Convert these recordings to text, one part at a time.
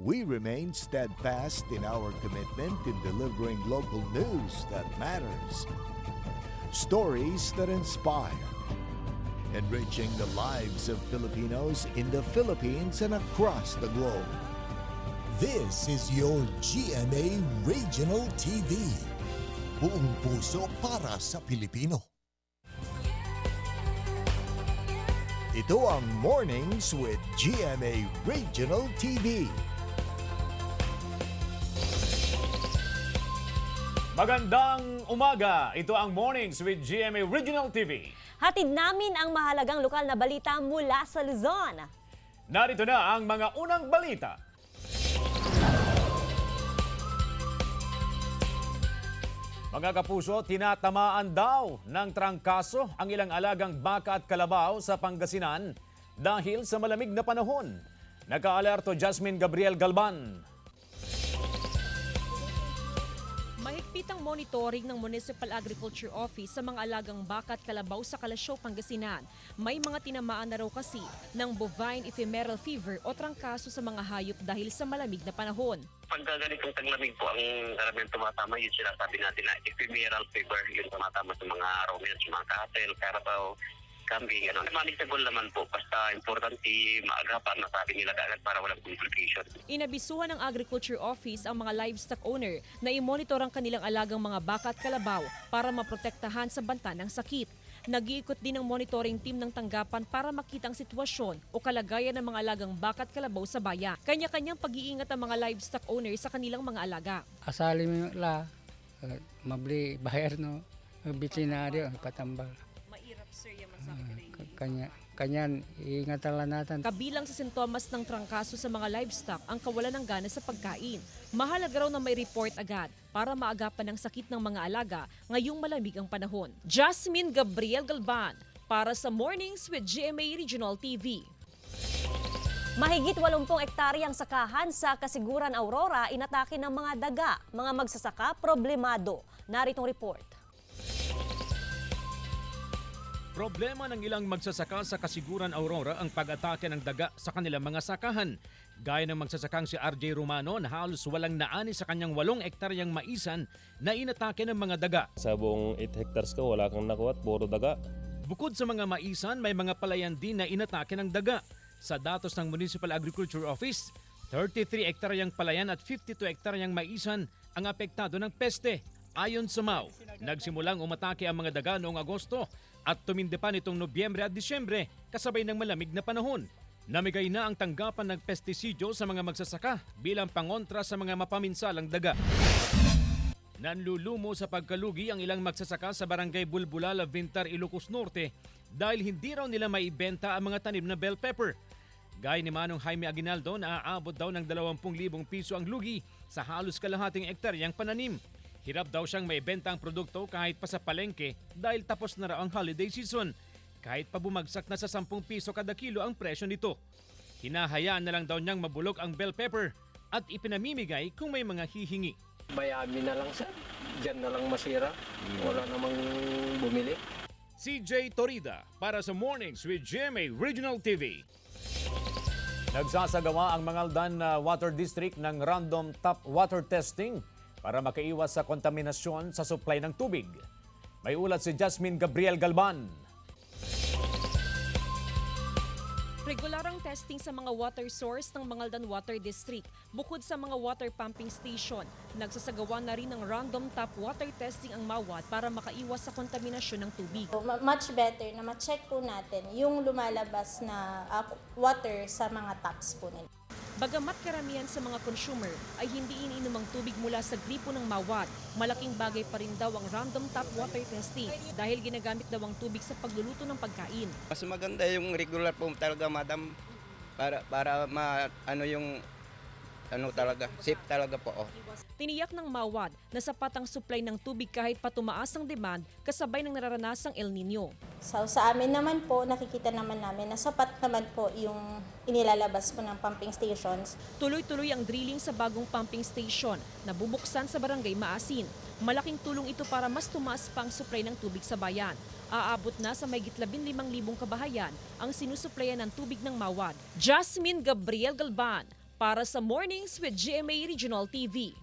we remain steadfast in our commitment in delivering local news that matters. Stories that inspire. Enriching the lives of Filipinos in the Philippines and across the globe. This is your GMA Regional TV. Buong puso para sa Pilipino. Ito ang Mornings with GMA Regional TV. Magandang umaga! Ito ang Mornings with GMA Regional TV. Hatid namin ang mahalagang lokal na balita mula sa Luzon. Narito na ang mga unang balita. Mga kapuso, tinatamaan daw ng trangkaso ang ilang alagang baka at kalabaw sa Pangasinan dahil sa malamig na panahon. Naka-alerto Jasmine Gabriel Galban. Mahigpit ang monitoring ng Municipal Agriculture Office sa mga alagang baka at kalabaw sa Kalasyaw, Pangasinan. May mga tinamaan na raw kasi ng bovine ephemeral fever o trangkaso sa mga hayop dahil sa malamig na panahon. Pagka ganitong taglamig po, ang karamihan tumatama, yun sinasabi natin na ephemeral fever, yun tumatama sa mga ruminants, mga cattle, carabao, kambing, gano'n. Manageable naman po, basta importante maagapan na sabi nila agad para walang complication. Inabisuhan ng Agriculture Office ang mga livestock owner na i-monitor ang kanilang alagang mga baka at kalabaw para maprotektahan sa banta ng sakit. Nag-iikot din ang monitoring team ng tanggapan para makita ang sitwasyon o kalagayan ng mga alagang baka at kalabaw sa bayan. Kanya-kanyang pag-iingat ang mga livestock owner sa kanilang mga alaga. Asali mo la, mabli bayar no, veterinaryo, patambal. Mairap sir, yaman sa Kanyan, iingatan lang natin. Kabilang sa sintomas ng trangkaso sa mga livestock ang kawalan ng gana sa pagkain. Mahalaga raw na may report agad para maagapan ang sakit ng mga alaga ngayong malamig ang panahon. Jasmine Gabriel Galban para sa Mornings with GMA Regional TV. Mahigit 80 ektaryang sakahan sa Kasiguran Aurora inatake ng mga daga. Mga magsasaka problemado. Naritong report. Problema ng ilang magsasaka sa Kasiguran Aurora ang pag-atake ng daga sa kanilang mga sakahan. Gaya ng magsasakang si RJ Romano na halos walang naani sa kanyang 8 ektaryang maisan na inatake ng mga daga. Sa buong 8 hectares ko, wala kang nakuha at puro daga. Bukod sa mga maisan, may mga palayan din na inatake ng daga. Sa datos ng Municipal Agriculture Office, 33 ektaryang palayan at 52 ektaryang maisan ang apektado ng peste. Ayon sa MAU, nagsimulang umatake ang mga daga noong Agosto at tumindi pa nitong Nobyembre at Disyembre kasabay ng malamig na panahon. Namigay na ang tanggapan ng pestisidyo sa mga magsasaka bilang pangontra sa mga mapaminsalang daga. Nanlulumo sa pagkalugi ang ilang magsasaka sa Barangay Bulbulala, Vintar, Ilocos Norte dahil hindi raw nila maibenta ang mga tanim na bell pepper. Gaya ni Manong Jaime Aguinaldo, naaabot daw ng 20,000 piso ang lugi sa halos kalahating ektaryang pananim. Hirap daw siyang maibenta ang produkto kahit pa sa palengke dahil tapos na raw ang holiday season. Kahit pa bumagsak na sa 10 piso kada kilo ang presyo nito. Hinahayaan na lang daw niyang mabulok ang bell pepper at ipinamimigay kung may mga hihingi. Bayami na lang sir, dyan na lang masira, wala namang bumili. CJ Torida para sa Mornings with GMA Regional TV. Nagsasagawa ang Mangaldan Water District ng random tap water testing para makaiwas sa kontaminasyon sa supply ng tubig. May ulat si Jasmine Gabriel Galban. Regular ang testing sa mga water source ng Mangaldan Water District. Bukod sa mga water pumping station, nagsasagawa na rin ng random tap water testing ang MAWAT para makaiwas sa kontaminasyon ng tubig. Much better na ma-check po natin yung lumalabas na water sa mga taps po nila. Bagamat karamihan sa mga consumer ay hindi iniinom ang tubig mula sa gripo ng MAWAT, malaking bagay pa rin daw ang random tap water testing dahil ginagamit daw ang tubig sa pagluluto ng pagkain. Mas maganda yung regular po talaga, madam, para safe talaga po. Tiniyak ng MAWAT na sapat ang supply ng tubig kahit pa tumaas ang demand kasabay ng nararanasang El Nino. So sa amin naman po, nakikita naman namin na sapat naman po yung inilalabas po ng pumping stations. Tuloy-tuloy ang drilling sa bagong pumping station na bubuksan sa Barangay Maasin. Malaking tulong ito para mas tumaas pa ang supply ng tubig sa bayan. Aabot na sa mahigit 15,000 kabahayan ang sinusuplayan ng tubig ng MAWAT. Jasmine Gabriel Galban Para sa Mornings with GMA Regional TV.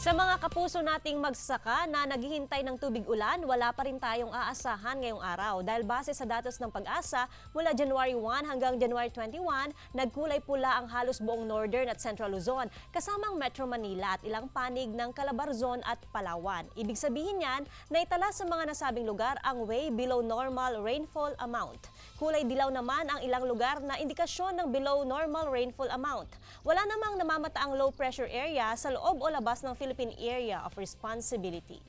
Sa mga kapuso nating magsasaka na naghihintay ng tubig ulan, wala pa rin tayong aasahan ngayong araw dahil base sa datos ng Pag-asa, mula January 1 hanggang January 21, nagkulay pula ang halos buong Northern at Central Luzon, kasamang Metro Manila at ilang panig ng Calabarzon at Palawan. Ibig sabihin yan, naitala sa mga nasabing lugar ang way below normal rainfall amount. Kulay dilaw naman ang ilang lugar na indikasyon ng below normal rainfall amount. Wala namang namamataang low pressure area sa loob o labas ng Philippine Area of Responsibility.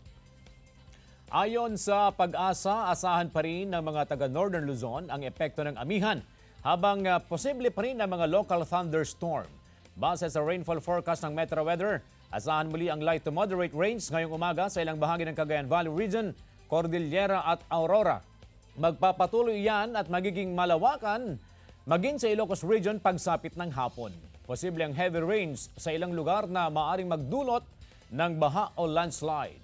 Ayon sa Pag-asa, asahan pa rin ng mga taga Northern Luzon ang epekto ng amihan habang posible pa rin ang mga local thunderstorm. Base sa rainfall forecast ng Metro Weather, asahan muli ang light to moderate rains ngayong umaga sa ilang bahagi ng Cagayan Valley Region, Cordillera at Aurora. Magpapatuloy yan at magiging malawakan maging sa Ilocos Region pagsapit ng hapon. Posible ang heavy rains sa ilang lugar na maaring magdulot ng baha o landslide.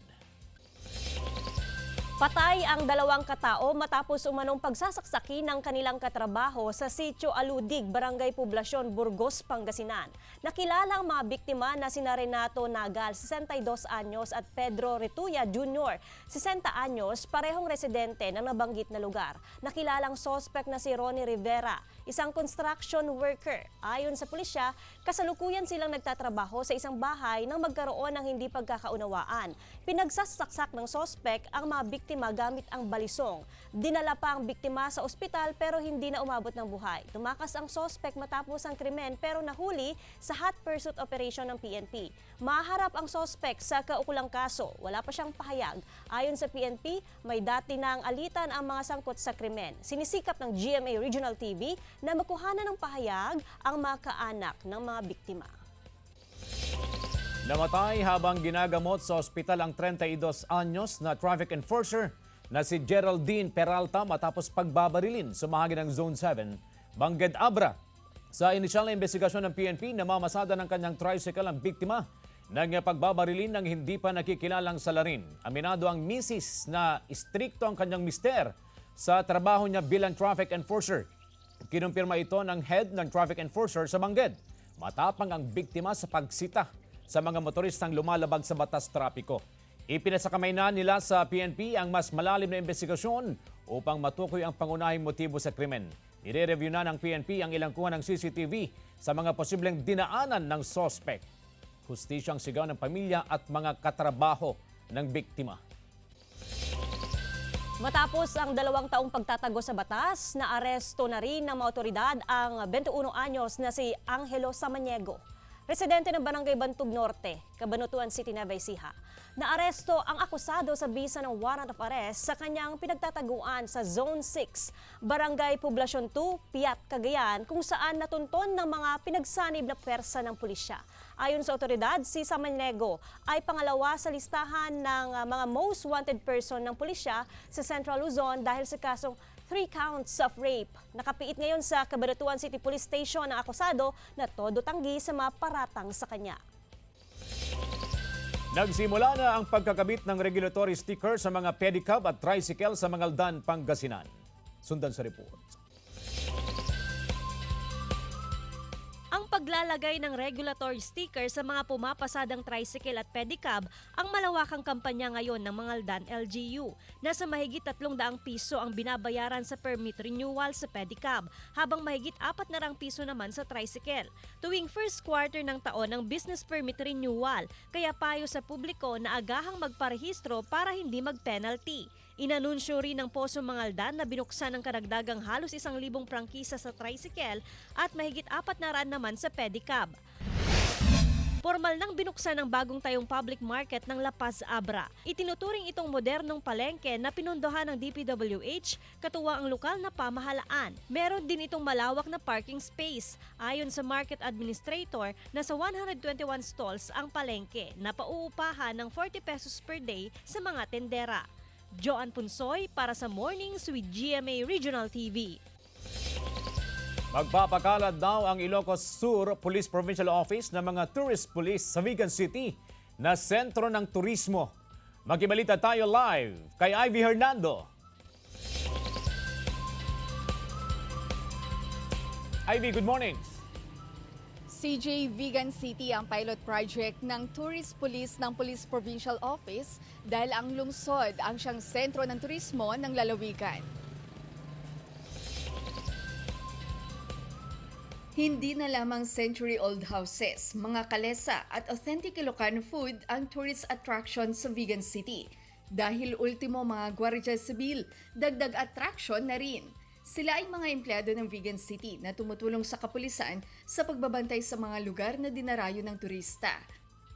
Patay ang 2 katao matapos umanong pagsasaksakin ng kanilang katrabaho sa Sitio Aludig, Barangay Poblacion, Burgos, Pangasinan. Nakilala ang mga biktima na sina Renato Nagal, 62 anyos at Pedro Retuya Jr., 60 anyos, parehong residente ng nabanggit na lugar. Nakilalang sospek na si Ronnie Rivera, isang construction worker. Ayon sa pulisya, kasalukuyan silang nagtatrabaho sa isang bahay nang magkaroon ng hindi pagkakaunawaan. Pinagsasaksak ng sospek ang mga biktima gamit ang balisong. Dinala pa ang biktima sa ospital pero hindi na umabot ng buhay. Tumakas ang sospek matapos ang krimen pero nahuli sa hot pursuit operation ng PNP. Maharap ang sospek sa kaukulang kaso. Wala pa siyang pahayag. Ayon sa PNP, may dati na ang alitan ang mga sangkot sa krimen. Sinisikap ng GMA Regional TV na makuhanan ng pahayag ang mga kaanak ng mga biktima. Namatay habang ginagamot sa ospital ang 32 anyos na traffic enforcer na si Geraldine Peralta matapos pagbabarilin sa bahagi ng Zone 7, Bangged Abra. Sa inisyal na investigasyon ng PNP, namamasada ng kanyang tricycle ang biktima ng pagbabarilin ng hindi pa nakikilalang salarin. Aminado ang misis na istrikto ang kanyang mister sa trabaho niya bilang traffic enforcer. Kinumpirma ito ng head ng traffic enforcer sa Bangged. Matapang ang biktima sa pagsita sa mga motoristang lumalabag sa batas trapiko. Ipinasakamay na nila sa PNP ang mas malalim na investigasyon upang matukoy ang pangunahing motibo sa krimen. Ire-review na ng PNP ang ilang kuha ng CCTV sa mga posibleng dinaanan ng sospek. Hustisyang sigaw ng pamilya at mga katrabaho ng biktima. Matapos ang 2 taong pagtatago sa batas, naaresto na rin ng mga otoridad ang 21 anyos na si Angelo Samaniego, residente ng Barangay Bantug Norte, Cabanatuan City, Nueva Ecija. Naaresto ang akusado sa bisa ng warrant of arrest sa kanyang pinagtataguan sa Zone 6, Barangay Poblacion 2, Piat, Cagayan, kung saan natunton ng mga pinagsanib na pwersa ng pulisya. Ayon sa otoridad, si Samaniego ay pangalawa sa listahan ng mga most wanted person ng pulisya sa Central Luzon dahil sa kasong 3 counts of rape. Nakapiit ngayon sa Cabanatuan City Police Station ang akusado na todo tanggi sa mga paratang sa kanya. Nagsimula na ang pagkakabit ng regulatory sticker sa mga pedicab at tricycle sa Mangaldan, Pangasinan. Sundan sa report. Ang paglalagay ng regulatory sticker sa mga pumapasadang tricycle at pedicab ang malawakang kampanya ngayon ng Mangaldan LGU. Nasa mahigit 300 piso ang binabayaran sa permit renewal sa pedicab, habang mahigit 400 piso naman sa tricycle. Tuwing first quarter ng taon ang business permit renewal, kaya payo sa publiko na agahang magparehistro para hindi mag-penalty. Inanunsyo rin ng Poso Mangaldan na binuksan ng karagdagang halos 1,000 prangkisa sa tricycle at mahigit 400 naman sa pedicab. Formal nang binuksan ng bagong tayong public market ng La Paz Abra. Itinuturing itong modernong palengke na pinondohan ng DPWH katuwa ang lokal na pamahalaan. Meron din itong malawak na parking space. Ayon sa market administrator, nasa 121 stalls ang palengke na pauupahan ng 40 pesos per day sa mga tendera. Joan Punsoy para sa Mornings with GMA Regional TV. Magpapakalad daw ang Ilocos Sur Police Provincial Office ng mga tourist police sa Vigan City na sentro ng turismo. Makibalita tayo live kay Ivy Hernando. Ivy, good morning. CJ Vigan City ang pilot project ng Tourist Police ng Police Provincial Office dahil ang lungsod ang siyang sentro ng turismo ng lalawigan. Hindi na lamang century-old houses, mga kalesa at authentic Ilocano food ang tourist attraction sa Vigan City. Dahil ultimo mga Guardia Civil, dagdag attraction na rin. Sila ay mga empleyado ng Vigan City na tumutulong sa kapulisan sa pagbabantay sa mga lugar na dinarayo ng turista.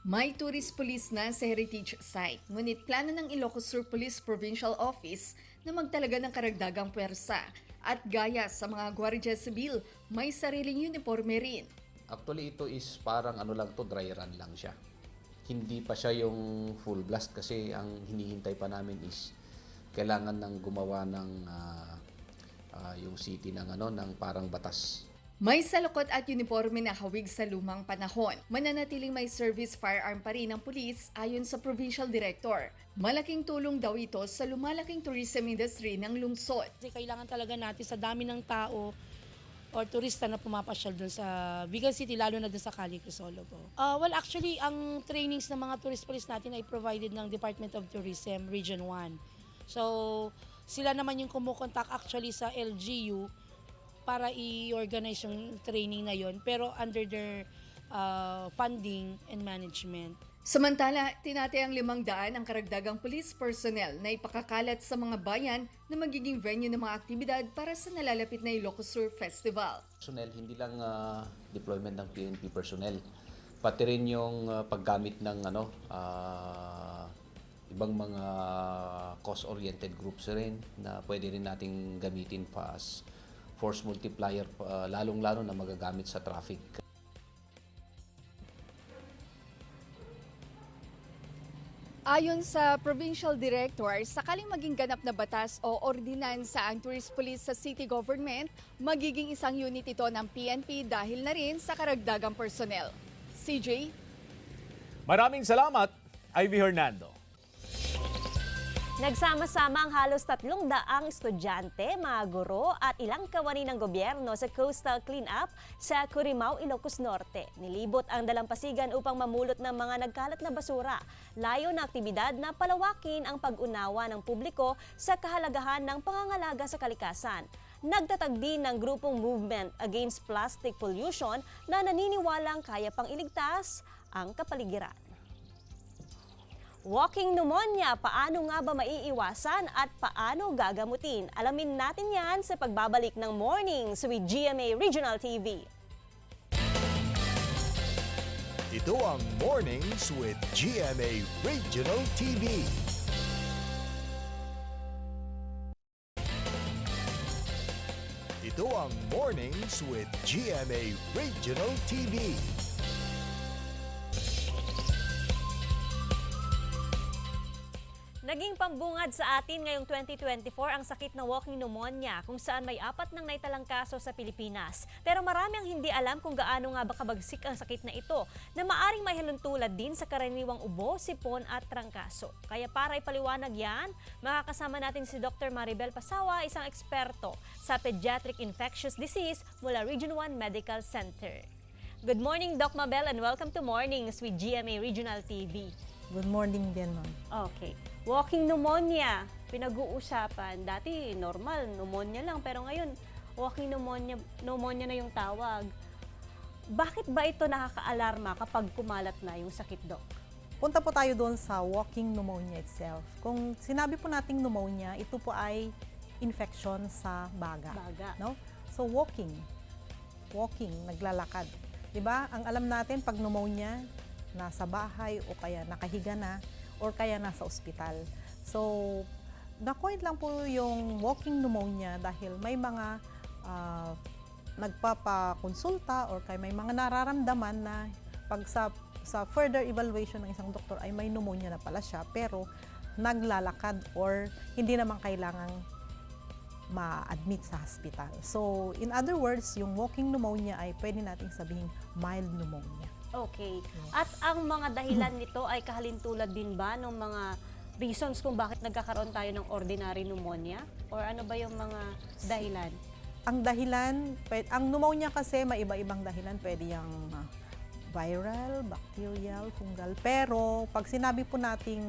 May tourist police na sa heritage site, ngunit plano ng Ilocos Sur Police Provincial Office na magtalaga ng karagdagang puwersa. At gaya sa mga Guardia Civil, may sariling uniforme rin. Actually, ito is parang dry run lang siya. Hindi pa siya yung full blast kasi ang hinihintay pa namin is kailangan ng gumawa ng yung city ng parang batas. May salukot at uniforme na hawig sa lumang panahon. Mananatiling may service firearm pa rin ng pulis ayon sa Provincial Director. Malaking tulong daw ito sa lumalaking tourism industry ng lungsod. Kasi kailangan talaga natin sa dami ng tao or turista na pumapasyal dun sa Vigan City, lalo na dun sa Cali Crisologo. Well, actually, ang trainings ng mga tourist police natin ay provided ng Department of Tourism, Region 1. So, sila naman yung kumukontak actually sa LGU para i-organize yung training na yon, pero under their funding and management. Samantala, tinatayang 500 ang karagdagang police personnel na ipakakalat sa mga bayan na magiging venue ng mga aktibidad para sa nalalapit na Ilocos Sur Festival. Personnel, hindi lang deployment ng PNP personnel, pati rin yung paggamit ng ibang mga cost-oriented groups rin na pwede rin nating gamitin pa as force multiplier, lalong-lalo na magagamit sa traffic. Ayon sa Provincial Director, sakaling maging ganap na batas o ordinansa ang tourist police sa city government, magiging isang unit ito ng PNP dahil na rin sa karagdagang personnel. CJ? Maraming salamat, Ivy Hernando. Nagsama-sama ang halos 300 estudyante, mga guro at ilang kawani ng gobyerno sa coastal cleanup sa Curimao, Ilocos Norte. Nilibot ang dalampasigan upang mamulot ng mga nagkalat na basura. Layo na aktibidad na palawakin ang pag-unawa ng publiko sa kahalagahan ng pangangalaga sa kalikasan. Nagtatag din ng grupong Movement Against Plastic Pollution na naniniwalang kaya pang iligtas ang kapaligiran. Walking pneumonia, paano nga ba maiiwasan at paano gagamutin? Alamin natin yan sa pagbabalik ng Mornings with GMA Regional TV. Ito ang Mornings with GMA Regional TV. Ito ang Mornings with GMA Regional TV. Naging pambungad sa atin ngayong 2024 ang sakit na walking pneumonia kung saan may 4 ng naitalang kaso sa Pilipinas. Pero marami ang hindi alam kung gaano nga ba kabagsik ang sakit na ito na maaring may haluntulad din sa karaniwang ubo, sipon at trangkaso. Kaya para ipaliwanag yan, makakasama natin si Dr. Maribel Pasawa, isang eksperto sa Pediatric Infectious Disease mula Region 1 Medical Center. Good morning, Doc Mabel, and welcome to Mornings with GMA Regional TV. Good morning din, ma'am. Okay. Walking pneumonia, pinag-uusapan. Dati normal, pneumonia lang. Pero ngayon, walking pneumonia na yung tawag. Bakit ba ito nakaka-alarma kapag kumalat na yung sakit, Doc? Punta po tayo doon sa walking pneumonia itself. Kung sinabi po nating pneumonia, ito po ay infection sa baga. No? So walking, naglalakad. Diba? Ang alam natin pag pneumonia, nasa bahay o kaya nakahiga na or kaya nasa ospital. So, na-coin lang po yung walking pneumonia dahil may mga nagpapakonsulta or kaya may mga nararamdaman na pag sa further evaluation ng isang doktor ay may pneumonia na pala siya pero naglalakad or hindi naman kailangang ma-admit sa hospital. So, in other words, yung walking pneumonia ay pwede nating sabihin mild pneumonia. Okay. At ang mga dahilan nito ay kahalintulad din ba ng mga reasons kung bakit nagkakaroon tayo ng ordinary pneumonia? Or ano ba yung mga dahilan? Ang dahilan, ang pneumonia kasi may iba-ibang dahilan. Pwede yung viral, bacterial, fungal. Pero pag sinabi po nating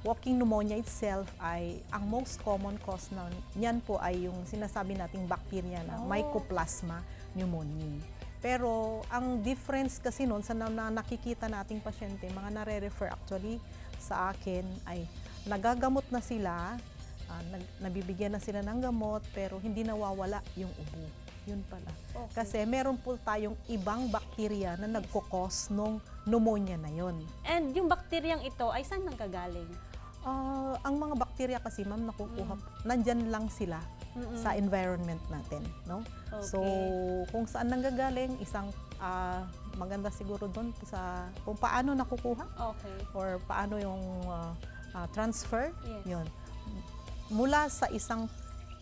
walking pneumonia itself ay ang most common cause niyan po ay yung sinasabi nating bacteria na Mycoplasma pneumoniae. Pero ang difference kasi noon sa nakikita nating pasyente, mga nare-refer actually sa akin ay nagagamot na sila, nabibigyan na sila ng gamot pero hindi nawawala yung ubo. Yun pala. Okay. Kasi meron po tayong ibang bakterya na nagkukos nung pneumonia na yon. And yung bakteryang ito ay saan nanggagaling? Ang mga bakterya kasi ma'am nakukuha, nandyan lang sila sa environment natin. No? Okay. So kung saan nanggagaling, isang maganda siguro doon sa kung paano nakukuha or paano yung transfer. Yes. Yun. Mula sa isang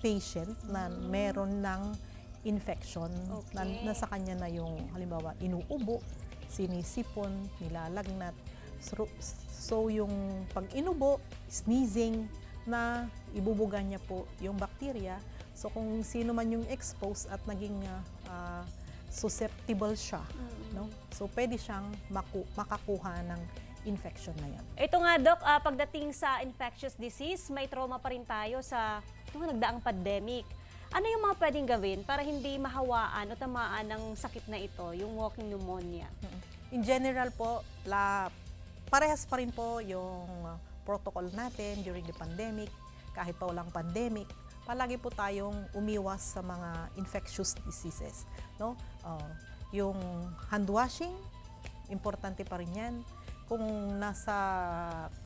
patient na meron ng infection na sa kanya na yung halimbawa inuubo, sinisipon, nilalagnat. So yung pag inubo, sneezing na ibubuga niya po yung bakterya. So kung sino man yung exposed at naging susceptible siya, no? So pwede siyang makakuha ng infection na yan. Ito nga, Doc, pagdating sa infectious disease, may trauma pa rin tayo sa nagdaang pandemic. Ano yung mga pwedeng gawin para hindi mahawaan o tamaan ng sakit na ito, yung walking pneumonia? In general po, parehas pa rin po yung protocol natin during the pandemic, kahit pa walang pandemic. Palagi po tayong umiwas sa mga infectious diseases. No? Yung hand washing, importante pa rin yan. Kung nasa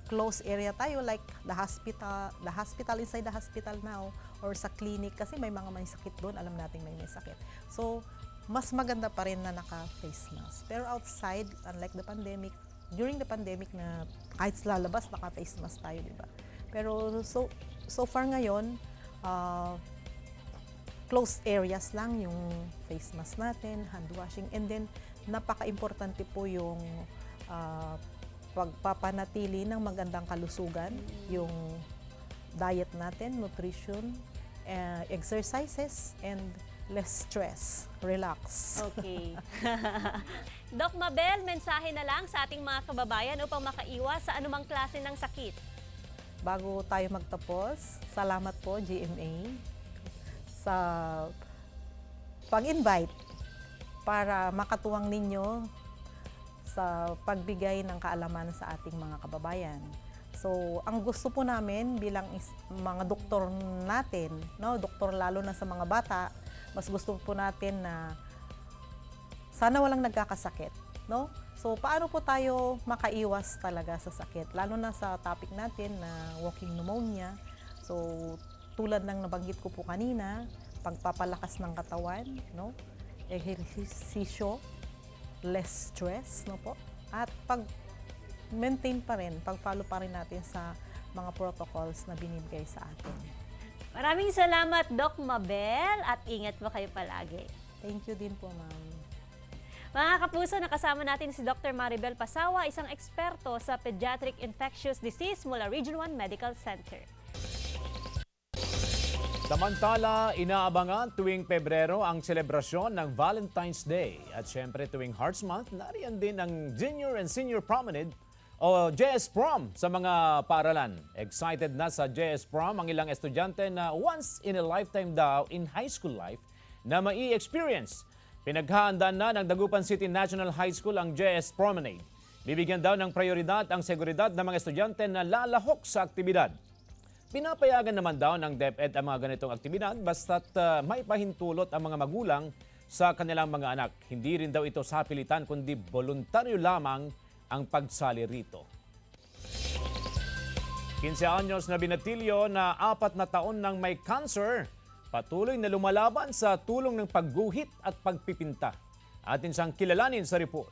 close area tayo like the hospital inside the hospital now or sa clinic kasi may mga may sakit doon, alam natin may sakit. So, mas maganda pa rin na naka-face mask. Pero outside, unlike the pandemic, during the pandemic na kahit lalabas, naka-face mask tayo, di ba? Pero so far ngayon, closed areas lang yung face mask natin, hand washing, and then napaka-importante po yung pagpapanatili ng magandang kalusugan, yung diet natin, nutrition, exercises, and less stress, relax. Okay. Doc Mabel, mensahe na lang sa ating mga kababayan upang makaiwas sa anumang klase ng sakit. Bago tayo magtapos, salamat po GMA sa pag-invite para makatuwang ninyo sa pagbigay ng kaalaman sa ating mga kababayan. So, ang gusto po namin bilang mga doktor natin, no, doktor lalo na sa mga bata, mas gusto po natin na sana walang nagkakasakit, no? So, paano po tayo makaiwas talaga sa sakit? Lalo na sa topic natin na walking pneumonia. So, tulad ng nabanggit ko po kanina, pagpapalakas ng katawan, no? Ehersisyo, less stress, no po? At pag-maintain pa rin, pag-follow pa rin natin sa mga protocols na binibigay sa atin. Maraming salamat, Doc Mabel, at ingat po kayo palagi. Thank you din po, ma'am. Mga kapuso, nakasama natin si Dr. Maribel Pasawa, isang eksperto sa Pediatric Infectious Disease mula Region 1 Medical Center. Samantala, inaabangan tuwing Pebrero ang selebrasyon ng Valentine's Day. At syempre tuwing Hearts Month, nariyan din ang Junior and Senior Promenade o JS Prom sa mga paaralan. Excited na sa JS Prom ang ilang estudyante na once in a lifetime daw in high school life na mai-experience. Pinaghahandaan na ng Dagupan City National High School ang JS Promenade. Bibigyan daw ng prioridad ang seguridad ng mga estudyante na lalahok sa aktibidad. Pinapayagan naman daw ng DepEd ang mga ganitong aktibidad basta't may pahintulot ang mga magulang sa kanilang mga anak. Hindi rin daw ito sa pilitan kundi voluntaryo lamang ang pagsali rito. 15 anyos na binatilyo na 4 na taon nang may cancer, patuloy na lumalaban sa tulong ng pagguhit at pagpipinta. Atin siyang kilalanin sa report.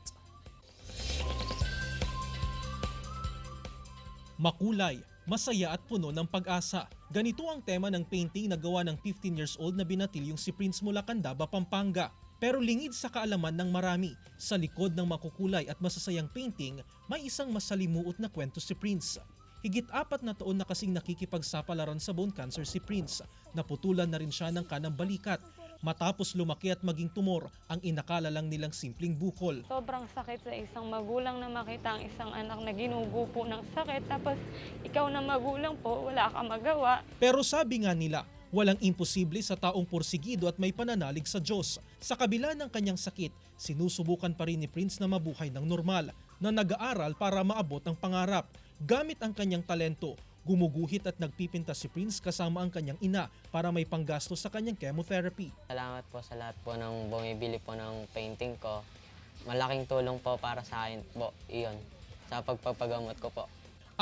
Makulay, masaya at puno ng pag-asa. Ganito ang tema ng painting na gawa ng 15 years old na binatilyong si Prince mula Candaba, Pampanga. Pero lingid sa kaalaman ng marami, sa likod ng makukulay at masasayang painting, may isang masalimuot na kwento si Prince. Higit 4 na taon na kasing nakikipagsapalaran sa bone cancer si Prince. Naputulan na rin siya ng kanang balikat. Matapos lumaki at maging tumor, ang inakala lang nilang simpleng bukol. Sobrang sakit sa isang magulang na makita ang isang anak na ginugupo ng sakit. Tapos ikaw na magulang po, wala kang magawa. Pero sabi nga nila, walang imposible sa taong porsigido at may pananalig sa Diyos. Sa kabila ng kanyang sakit, sinusubukan pa rin ni Prince na mabuhay ng normal, na nag-aaral para maabot ang pangarap. Gamit ang kanyang talento, gumuguhit at nagpipinta si Prince kasama ang kanyang ina para may panggastos sa kanyang chemotherapy. Salamat po sa lahat po ng bumibili po ng painting ko. Malaking tulong po para sa akin po iyon sa pagpapagamot ko po.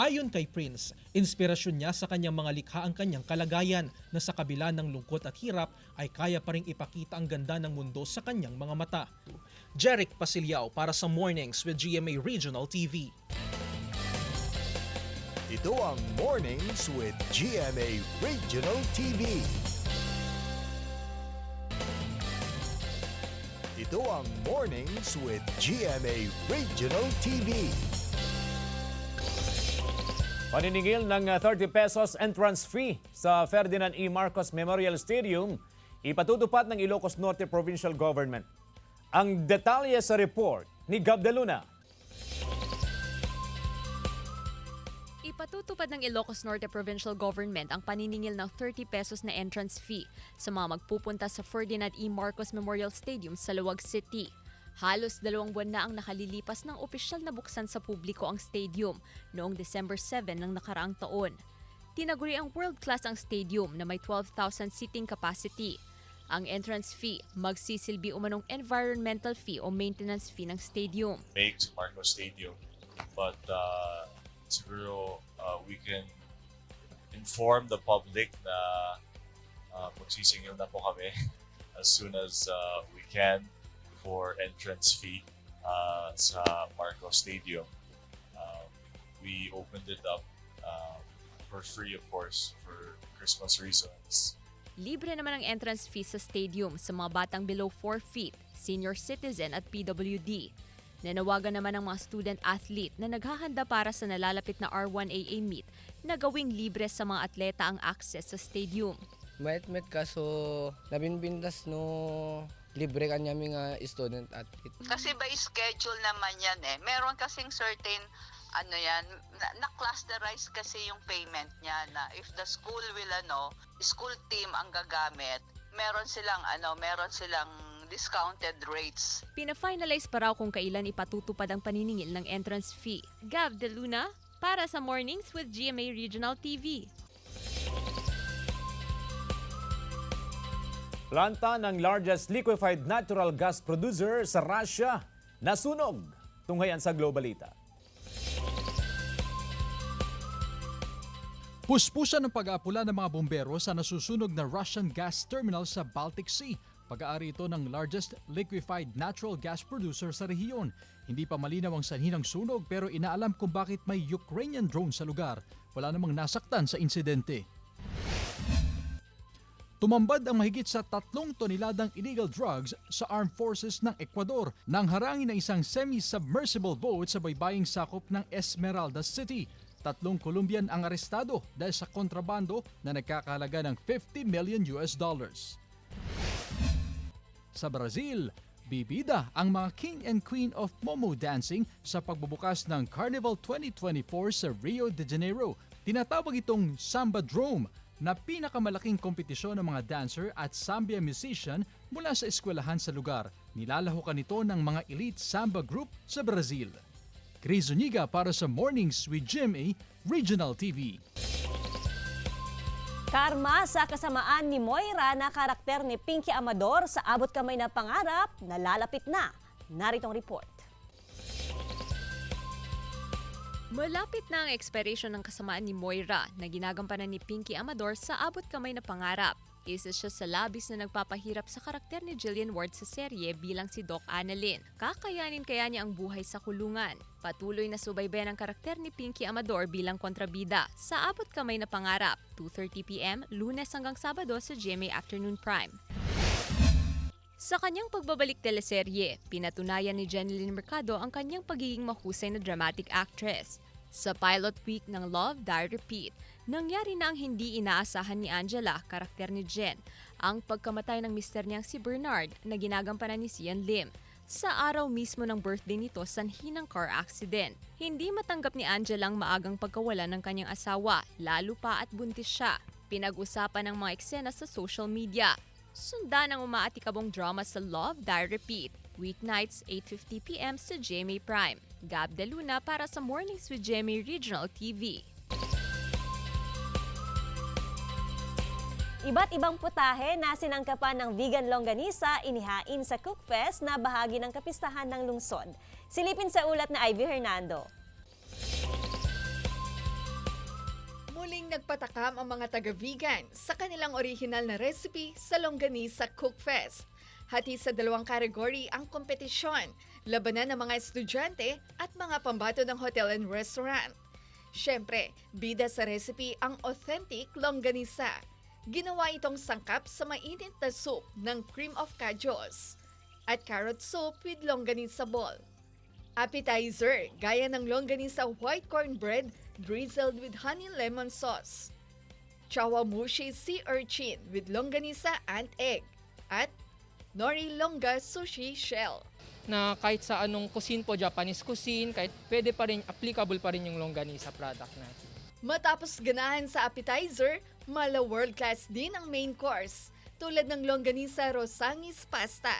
Ayon kay Prince, inspirasyon niya sa kanyang mga likha ang kanyang kalagayan na sa kabila ng lungkot at hirap ay kaya pa rin ipakita ang ganda ng mundo sa kanyang mga mata. Jeric Pasilyao para sa Mornings with GMA Regional TV. Ito ang Mornings with GMA Regional TV. Ito ang Mornings with GMA Regional TV. Paniningil ng 30 pesos entrance fee sa Ferdinand E. Marcos Memorial Stadium, ipatutupad ng Ilocos Norte Provincial Government. Ang detalye sa report ni Gab de Luna. Ipatutupad ng Ilocos Norte Provincial Government ang paniningil ng 30 pesos na entrance fee sa mga magpupunta sa Ferdinand E. Marcos Memorial Stadium sa Luwag City. Halos 2 buwan na ang nakalilipas ng opisyal na buksan sa publiko ang stadium noong December 7 ng nakaraang taon. Tinaguri ang world-class ang stadium na may 12,000 seating capacity. Ang entrance fee magsisilbi umanong environmental fee o maintenance fee ng stadium. Make Marcos Stadium, but siguro we can inform the public na magsisingil na po kami as soon as we can for entrance fee sa Marcos Stadium. We opened it up for free, of course, for Christmas reasons. Libre naman ang entrance fee sa stadium sa mga batang below 4 feet, senior citizen at PWD. Nanawagan naman ang mga student-athlete na naghahanda para sa nalalapit na R1AA meet na gawing libre sa mga atleta ang access sa stadium. Met kaso nabinbindas no libre kanya mga student-athlete. Kasi by schedule naman yan eh. Meron kasing certain na-clusterize kasi yung payment niya na if the school will school team ang gagamit, meron silang discounted rates. Pina-finalize pa raw kung kailan ipatutupad ang paniningil ng entrance fee. Gab de Luna para sa Mornings with GMA Regional TV. Planta ng largest liquefied natural gas producer sa Russia nasunog. Tunghayan sa Globalita. Puspusan ng pag-aapula ng mga bombero sa nasusunog na Russian gas terminal sa Baltic Sea. Pag-aari ito ng largest liquefied natural gas producer sa rehiyon. Hindi pa malinaw ang sanhi ng sunog pero inaalam kung bakit may Ukrainian drone sa lugar. Wala namang nasaktan sa insidente. Tumambad ang mahigit sa 3 toneladang illegal drugs sa armed forces ng Ecuador nang harangin ng isang semi-submersible boat sa baybaying sakop ng Esmeralda City. 3 Colombian ang arestado dahil sa kontrabando na nagkakahalaga ng $50 million. Sa Brazil, bibida ang mga king and queen of Momo dancing sa pagbubukas ng Carnival 2024 sa Rio de Janeiro. Tinatawag itong Samba Drome na pinakamalaking kompetisyon ng mga dancer at samba musician mula sa eskwelahan sa lugar. Nilalahukan ito ng mga elite samba group sa Brazil. Chris Zuniga para sa Mornings with GMA Regional TV. Karma sa kasamaan ni Moira na karakter ni Pinky Amador sa Abot Kamay na Pangarap, nalalapit na. Naritong report. Malapit na ang expiration ng kasamaan ni Moira na ginagampanan ni Pinky Amador sa Abot Kamay na Pangarap. Isa siya sa labis na nagpapahirap sa karakter ni Jillian Ward sa serye bilang si Doc Annalyn. Kakayanin kaya niya ang buhay sa kulungan. Patuloy na subaybayan ang karakter ni Pinky Amador bilang kontrabida sa Abot Kamay na Pangarap, 2:30 p.m. Lunes hanggang Sabado sa GMA Afternoon Prime. Sa kanyang pagbabalik teleserye, pinatunayan ni Jeneline Mercado ang kanyang pagiging mahusay na dramatic actress. Sa pilot week ng Love, Die, Repeat, nangyari na ang hindi inaasahan ni Angela, karakter ni Jen, ang pagkamatay ng mister niyang si Bernard na ginagampanan ni Sian Lim. Sa araw mismo ng birthday nito, sanhi ng car accident. Hindi matanggap ni Angela ang maagang pagkawala ng kanyang asawa, lalo pa at buntis siya. Pinag-usapan ng mga eksena sa social media. Sundan ang umaatikabong drama sa Love, Die, Repeat. Weeknights, 8:50 p.m. sa GMA Prime. Gab De Luna para sa Mornings with GMA Regional TV. Iba't ibang putahe na sinangkapan ng vegan longganisa inihain sa Cookfest na bahagi ng kapistahan ng lungsod. Silipin sa ulat na Ivy Hernando. Muling nagpatakam ang mga taga-vegan sa kanilang orihinal na recipe sa Longganisa Cookfest. Hati sa dalawang kategory ang kompetisyon, labanan ng mga estudyante at mga pambato ng hotel and restaurant. Siyempre, bida sa recipe ang authentic longganisa. Ginawa itong sangkap sa mainit na soup ng cream of kajos at carrot soup with longganisa ball. Appetizer, gaya ng longganisa white cornbread drizzled with honey lemon sauce. Chawamushi sea urchin with longganisa and egg. At nori longa sushi shell. Na kahit sa anong cuisine po, Japanese cuisine, kahit pwede pa rin, applicable pa rin yung longganisa product natin. Matapos ganahan sa appetizer, mala world-class din ang main course, tulad ng longganisa rosangis pasta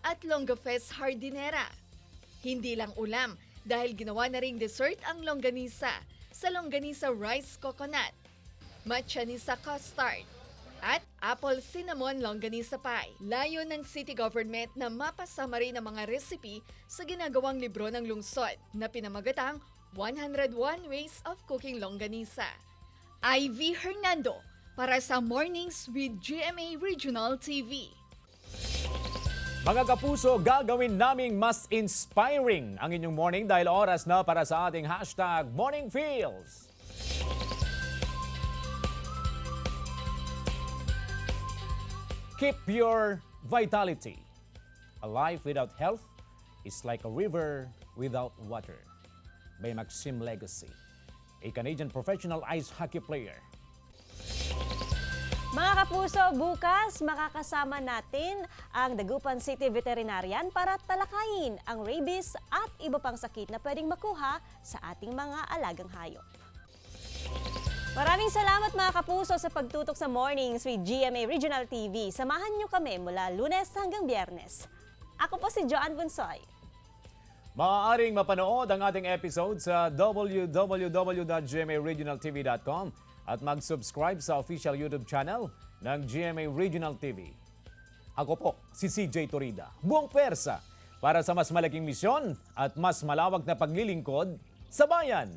at longafest hardinera. Hindi lang ulam, dahil ginawa na ring dessert ang longganisa sa longganisa rice coconut, matcha-nisa custard, at apple cinnamon longganisa pie. Layo ng city government na mapasama rin ang mga recipe sa ginagawang libro ng lungsod na pinamagatang 101 Ways of Cooking Longganisa. Ivy Hernando para sa Mornings with GMA Regional TV. Mga kapuso, gagawin naming mas inspiring ang inyong morning dahil oras na para sa ating hashtag Morning Feels. Keep your vitality. A life without health is like a river without water. By Maxime Legacy, a Canadian professional ice hockey player. Mga kapuso, bukas makakasama natin ang Dagupan City Veterinarian para talakayin ang rabies at iba pang sakit na pwedeng makuha sa ating mga alagang hayop. Maraming salamat mga kapuso sa pagtutok sa Mornings with GMA Regional TV. Samahan niyo kami mula Lunes hanggang Biyernes. Ako po si Joanne Bunsoy. Maaaring mapanood ang ating episode sa www.gmaregionaltv.com at mag-subscribe sa official YouTube channel ng GMA Regional TV. Ako po, si CJ Torida, buong pwersa para sa mas malaking misyon at mas malawak na paglilingkod sa bayan.